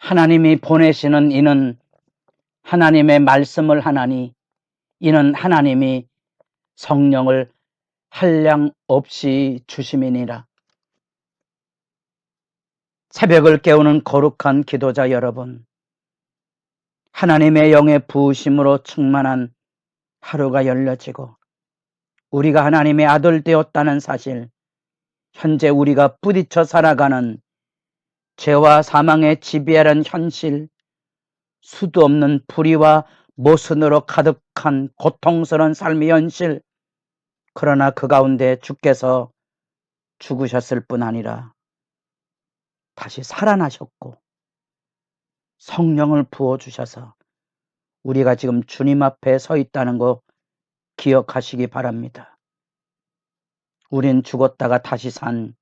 하나님이 보내시는 이는 하나님의 말씀을 하나니 이는 하나님이 성령을 한량 없이 주심이니라. 새벽을 깨우는 거룩한 기도자 여러분, 하나님의 영의 부으심으로 충만한 하루가 열려지고 우리가 하나님의 아들 되었다는 사실, 현재 우리가 부딪혀 살아가는 죄와 사망의 지배하는 현실, 수도 없는 불의와 모순으로 가득한 고통스러운 삶의 현실, 그러나 그 가운데 주께서 죽으셨을 뿐 아니라 다시 살아나셨고 성령을 부어주셔서 우리가 지금 주님 앞에 서 있다는 거 기억하시기 바랍니다. 우린 죽었다가 다시 산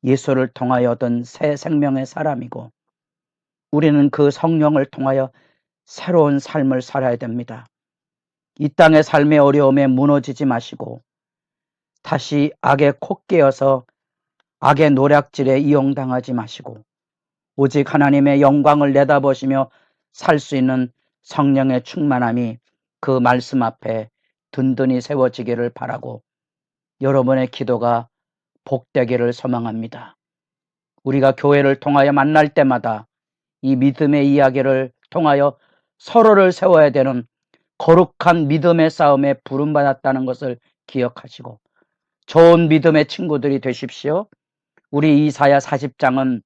예수를 통하여 얻은 새 생명의 사람이고 우리는 그 성령을 통하여 새로운 삶을 살아야 됩니다. 이 땅의 삶의 어려움에 무너지지 마시고 다시 악의 콧깨여서 악의 노략질에 이용당하지 마시고 오직 하나님의 영광을 내다보시며 살 수 있는 성령의 충만함이 그 말씀 앞에 든든히 세워지기를 바라고 여러분의 기도가 복되기를 소망합니다. 우리가 교회를 통하여 만날 때마다 이 믿음의 이야기를 통하여 서로를 세워야 되는 거룩한 믿음의 싸움에 부름받았다는 것을 기억하시고 좋은 믿음의 친구들이 되십시오. 우리 이사야 40장은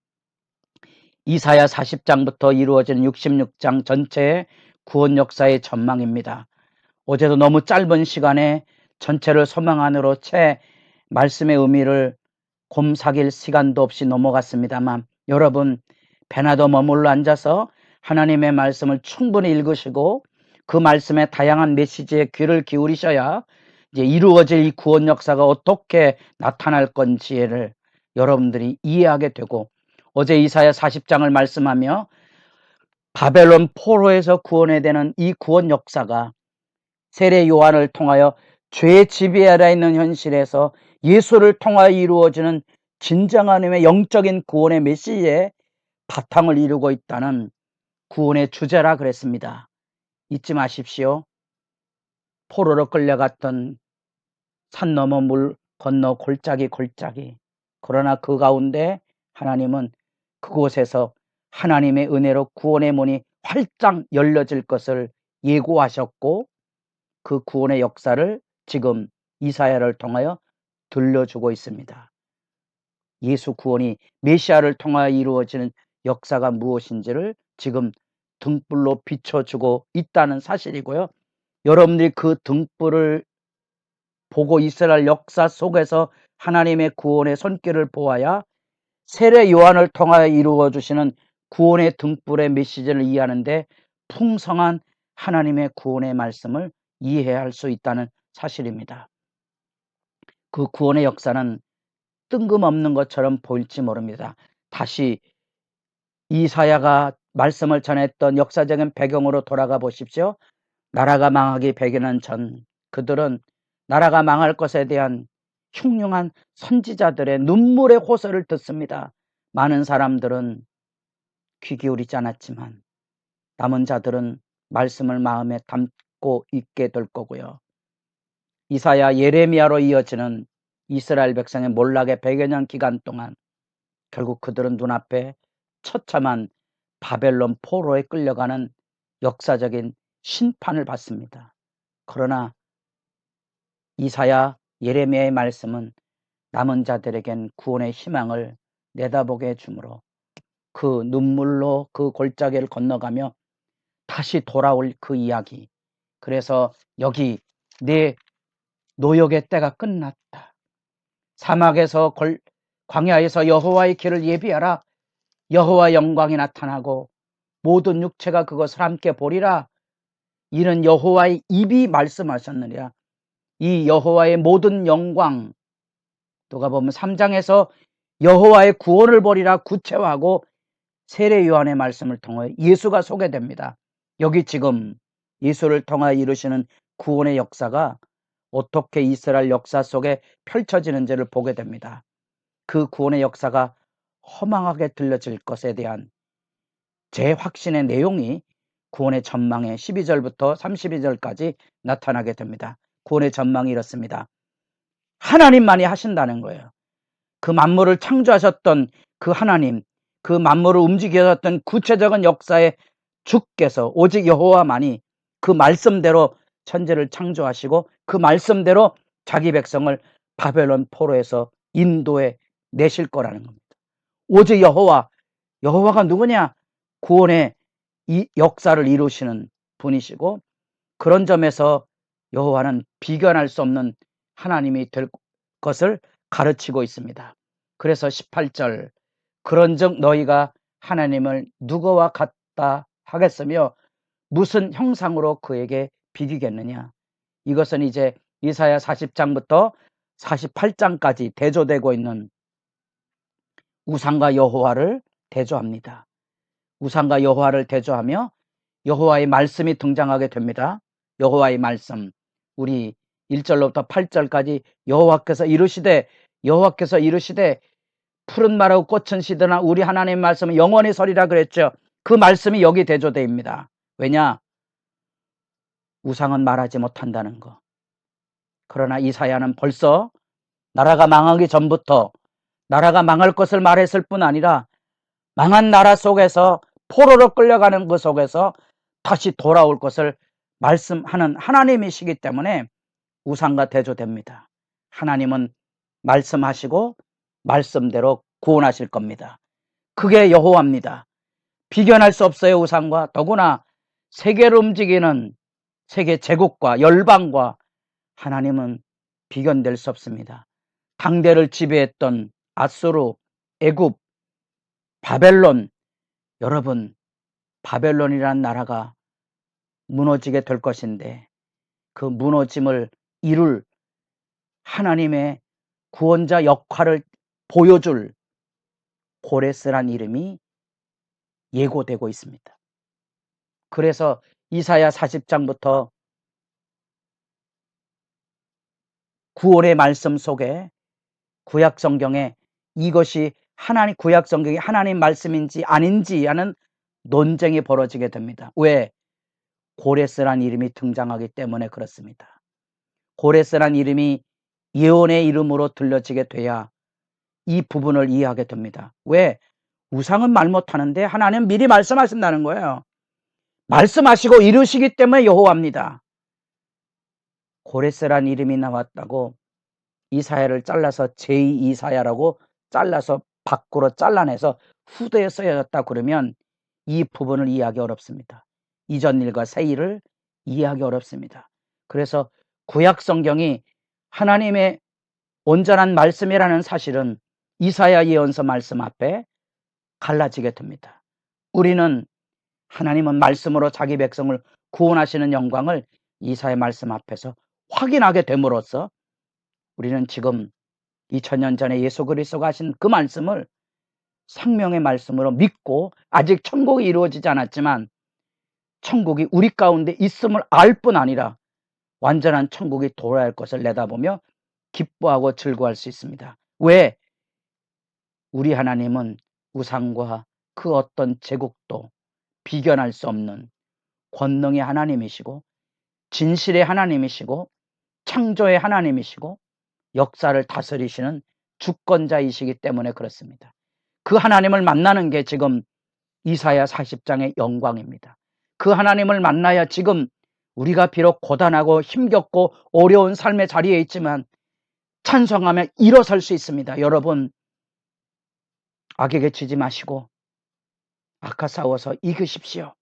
이사야 40장부터 이루어진 66장 전체의 구원 역사의 전망입니다. 어제도 너무 짧은 시간에 전체를 소망 안으로 채 말씀의 의미를 곰삭일 시간도 없이 넘어갔습니다만 여러분 배나도 머물러 앉아서 하나님의 말씀을 충분히 읽으시고 그 말씀의 다양한 메시지에 귀를 기울이셔야 이제 이루어질 이 구원 역사가 어떻게 나타날 건지를 여러분들이 이해하게 되고 어제 이사야 40장을 말씀하며 바벨론 포로에서 구원해야 되는 이 구원 역사가 세례 요한을 통하여 죄의 지배 아래 있는 현실에서 예수를 통하여 이루어지는 진정한 의미의 영적인 구원의 메시지에 바탕을 이루고 있다는 구원의 주제라 그랬습니다. 잊지 마십시오. 포로로 끌려갔던 산 너머 물 건너 골짜기 그러나 그 가운데 하나님은 그곳에서 하나님의 은혜로 구원의 문이 활짝 열려질 것을 예고하셨고 그 구원의 역사를 지금 이사야를 통하여 들려주고 있습니다. 예수 구원이 메시아를 통하여 이루어지는 역사가 무엇인지를 지금 등불로 비춰주고 있다는 사실이고요. 여러분들이 그 등불을 보고 이스라엘 역사 속에서 하나님의 구원의 손길을 보아야 세례 요한을 통하여 이루어 주시는 구원의 등불의 메시지를 이해하는데 풍성한 하나님의 구원의 말씀을 이해할 수 있다는 사실입니다. 그 구원의 역사는 뜬금없는 것처럼 보일지 모릅니다. 다시 이사야가 말씀을 전했던 역사적인 배경으로 돌아가 보십시오. 나라가 망하기 100여년 전 그들은 나라가 망할 것에 대한 흉흉한 선지자들의 눈물의 호소를 듣습니다. 많은 사람들은 귀 기울이지 않았지만 남은 자들은 말씀을 마음에 담고 있게 될 거고요. 이사야 예레미야로 이어지는 이스라엘 백성의 몰락의 100여년 기간 동안 결국 그들은 눈앞에 처참한 바벨론 포로에 끌려가는 역사적인 심판을 받습니다. 그러나 이사야 예레미야의 말씀은 남은 자들에겐 구원의 희망을 내다보게 해주므로 그 눈물로 그 골짜기를 건너가며 다시 돌아올 그 이야기. 그래서 여기 내 노역의 때가 끝났다. 사막에서 광야에서 여호와의 길을 예비하라. 여호와 영광이 나타나고 모든 육체가 그것을 함께 보리라. 이는 여호와의 입이 말씀하셨느니라. 이 여호와의 모든 영광, 누가 보면 3장에서 여호와의 구원을 보리라 구체화하고 세례 요한의 말씀을 통해 예수가 소개됩니다. 여기 지금 예수를 통하여 이루시는 구원의 역사가 어떻게 이스라엘 역사 속에 펼쳐지는지를 보게 됩니다. 그 구원의 역사가 허망하게 들려질 것에 대한 재확신의 내용이 구원의 전망의 12절부터 32절까지 나타나게 됩니다. 구원의 전망이 이렇습니다. 하나님만이 하신다는 거예요. 그 만물을 창조하셨던 그 하나님, 그 만물을 움직이셨던 구체적인 역사의 주께서 오직 여호와만이 그 말씀대로 천지를 창조하시고 그 말씀대로 자기 백성을 바벨론 포로에서 인도해 내실 거라는 겁니다. 오직 여호와가 누구냐? 구원의 이 역사를 이루시는 분이시고, 그런 점에서 여호와는 비견할 수 없는 하나님이 될 것을 가르치고 있습니다. 그래서 18절, 그런즉 너희가 하나님을 누구와 같다 하겠으며 무슨 형상으로 그에게 비기겠느냐. 이것은 이제 이사야 40장부터 48장까지 대조되고 있는 우상과 여호와를 대조합니다. 우상과 여호와를 대조하며 여호와의 말씀이 등장하게 됩니다. 여호와의 말씀, 우리 1절로부터 8절까지 여호와께서 이르시되 푸른 말하고 꽃은 시드나 우리 하나님의 말씀은 영원히 서리라 그랬죠. 그 말씀이 여기 대조됩니다. 왜냐? 우상은 말하지 못한다는 거. 그러나 이사야는 벌써 나라가 망하기 전부터 나라가 망할 것을 말했을 뿐 아니라 망한 나라 속에서 포로로 끌려가는 그 속에서 다시 돌아올 것을 말씀하는 하나님이시기 때문에 우상과 대조됩니다. 하나님은 말씀하시고 말씀대로 구원하실 겁니다. 그게 여호와입니다. 비견할 수 없어요. 우상과. 더구나 세계를 움직이는 세계 제국과 열방과 하나님은 비견될 수 없습니다. 당대를 지배했던 아수르, 애굽, 바벨론, 여러분, 바벨론이라는 나라가 무너지게 될 것인데 그 무너짐을 이룰 하나님의 구원자 역할을 보여줄 고레스란 이름이 예고되고 있습니다. 그래서 이사야 40장부터 구원의 말씀 속에 구약 성경에 이것이 구약 성경이 하나님 말씀인지 아닌지 하는 논쟁이 벌어지게 됩니다. 왜? 고레스란 이름이 등장하기 때문에 그렇습니다. 고레스란 이름이 예언의 이름으로 들려지게 돼야 이 부분을 이해하게 됩니다. 왜? 우상은 말 못하는데 하나님은 미리 말씀하신다는 거예요. 말씀하시고 이루시기 때문에 여호와입니다. 고레스란 이름이 나왔다고 이사야를 잘라서 제2이사야라고 잘라서 밖으로 잘라내서 후대에 쓰여졌다 그러면 이 부분을 이해하기 어렵습니다. 이전 일과 새 일을 이해하기 어렵습니다. 그래서 구약 성경이 하나님의 온전한 말씀이라는 사실은 이사야 예언서 말씀 앞에 갈라지게 됩니다. 우리는 하나님은 말씀으로 자기 백성을 구원하시는 영광을 이사야 말씀 앞에서 확인하게 됨으로써 우리는 지금 2000년 전에 예수 그리스도가 하신 그 말씀을 생명의 말씀으로 믿고, 아직 천국이 이루어지지 않았지만 천국이 우리 가운데 있음을 알 뿐 아니라 완전한 천국이 돌아올 것을 내다보며 기뻐하고 즐거워할 수 있습니다. 왜? 우리 하나님은 우상과 그 어떤 제국도 비견할 수 없는 권능의 하나님이시고 진실의 하나님이시고 창조의 하나님이시고 역사를 다스리시는 주권자이시기 때문에 그렇습니다. 그 하나님을 만나는 게 지금 이사야 40장의 영광입니다. 그 하나님을 만나야 지금 우리가 비록 고단하고 힘겹고 어려운 삶의 자리에 있지만 찬송하며 일어설 수 있습니다. 여러분, 악에게 지지 마시고 악과 싸워서 이기십시오.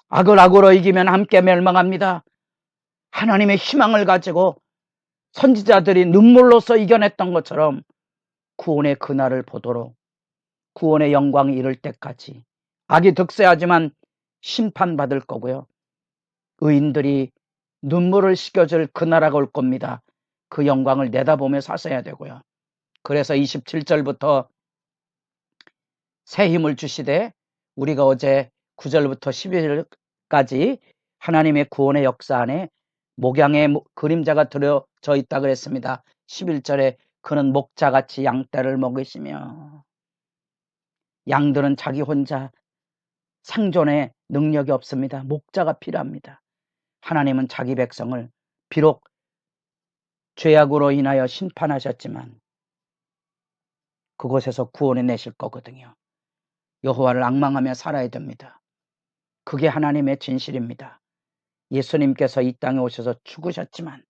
악을 악으로 이기면 함께 멸망합니다. 하나님의 희망을 가지고 선지자들이 눈물로써 이겨냈던 것처럼 구원의 그날을 보도록, 구원의 영광이 이를 때까지 악이 득세하지만 심판받을 거고요, 의인들이 눈물을 씻겨줄 그 나라가 올 겁니다. 그 영광을 내다보며 사셔야 되고요. 그래서 27절부터 새 힘을 주시되, 우리가 어제 9절부터 11절까지 하나님의 구원의 역사 안에 목양의 그림자가 들어져 있다 그랬습니다. 11절에 그는 목자같이 양떼를 먹이시며, 양들은 자기 혼자 생존의 능력이 없습니다. 목자가 필요합니다. 하나님은 자기 백성을 비록 죄악으로 인하여 심판하셨지만 그곳에서 구원해 내실 거거든요. 여호와를 앙망하며 살아야 됩니다. 그게 하나님의 진실입니다. 예수님께서 이 땅에 오셔서 죽으셨지만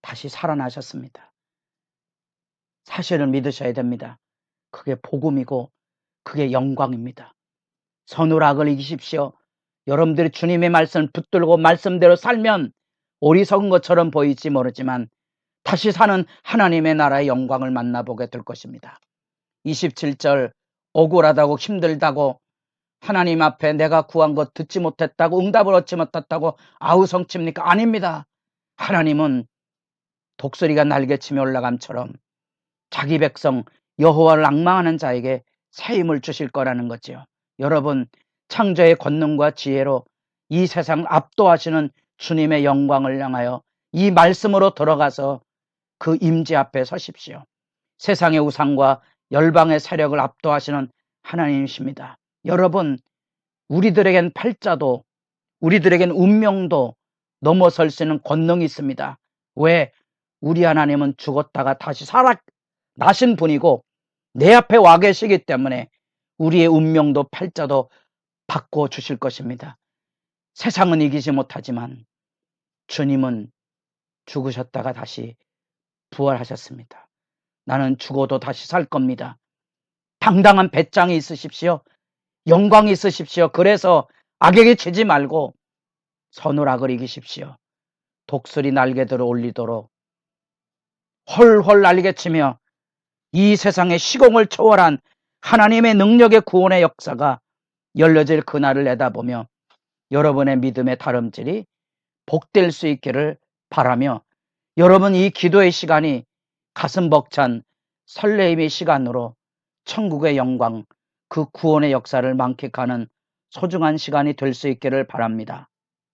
다시 살아나셨습니다. 사실을 믿으셔야 됩니다. 그게 복음이고 그게 영광입니다. 선우락을 이기십시오. 여러분들이 주님의 말씀을 붙들고 말씀대로 살면 어리석은 것처럼 보일지 모르지만 다시 사는 하나님의 나라의 영광을 만나보게 될 것입니다. 27절 억울하다고 힘들다고 하나님 앞에 내가 구한 것 듣지 못했다고 응답을 얻지 못했다고 아우성칩니까? 아닙니다. 하나님은 독수리가 날개치며 올라감처럼 자기 백성 여호와를 앙망하는 자에게 새 힘을 주실 거라는 거죠. 여러분, 창조의 권능과 지혜로 이 세상을 압도하시는 주님의 영광을 향하여 이 말씀으로 들어가서 그 임재 앞에 서십시오. 세상의 우상과 열방의 세력을 압도하시는 하나님이십니다. 여러분, 우리들에겐 팔자도 우리들에겐 운명도 넘어설 수 있는 권능이 있습니다. 왜? 우리 하나님은 죽었다가 다시 살아나신 분이고 내 앞에 와 계시기 때문에 우리의 운명도 팔자도 바꿔 주실 것입니다. 세상은 이기지 못하지만 주님은 죽으셨다가 다시 부활하셨습니다. 나는 죽어도 다시 살 겁니다. 당당한 배짱이 있으십시오. 영광이 있으십시오. 그래서 악에게 치지 말고 선우락을 이기십시오. 독수리 날개들을 올리도록 헐헐 날개치며 이 세상의 시공을 초월한 하나님의 능력의 구원의 역사가 열려질 그날을 내다보며 여러분의 믿음의 다름질이 복될 수 있기를 바라며 여러분 이 기도의 시간이 가슴 벅찬 설레임의 시간으로 천국의 영광, 그 구원의 역사를 만끽하는 소중한 시간이 될 수 있기를 바랍니다.